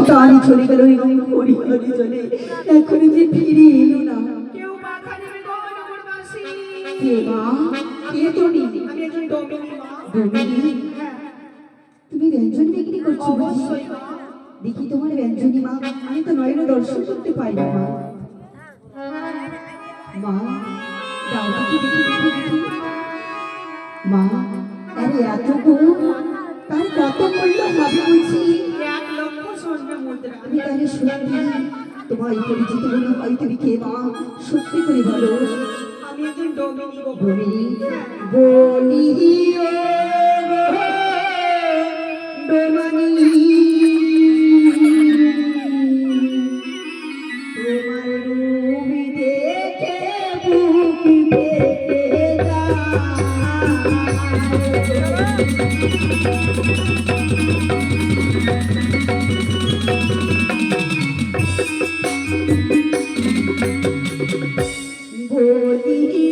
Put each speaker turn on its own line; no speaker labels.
তারই চলে গেল ওই হরিহরি চলে, এখনো যে ফিরে এলো না।
কেউ মাথা নেবে গো নগরবাসী।
কে মা? কে তুমি?
আমি একজন ডোমিনী মা।
ডোমিনী?
হ্যাঁ
তুমি ব্যঞ্জন বিক্রি করছো?
অবশ্যই মা।
দেখি তোমার ব্যঞ্জনী মা, আমি তো নয়নে দর্শন করতে পারি না মা। মা দাও দেখি দেখি দেখি দেখি। মা আরে এত গুণ, তার কত মূল্য হবে বলছি।
1,00,000 স্বর্ণ মুদ্রা।
আমি তাহলে সত্যি তোমায় পরিচিত হলে হয় তুমি কে মা? সত্যি করে বলো।
আমি একজন ডোমিনী গো।
ডোমিনী? বলি ও ডোমানি, তোমার রূপ দেখে বুক ফেটে যায়। বলি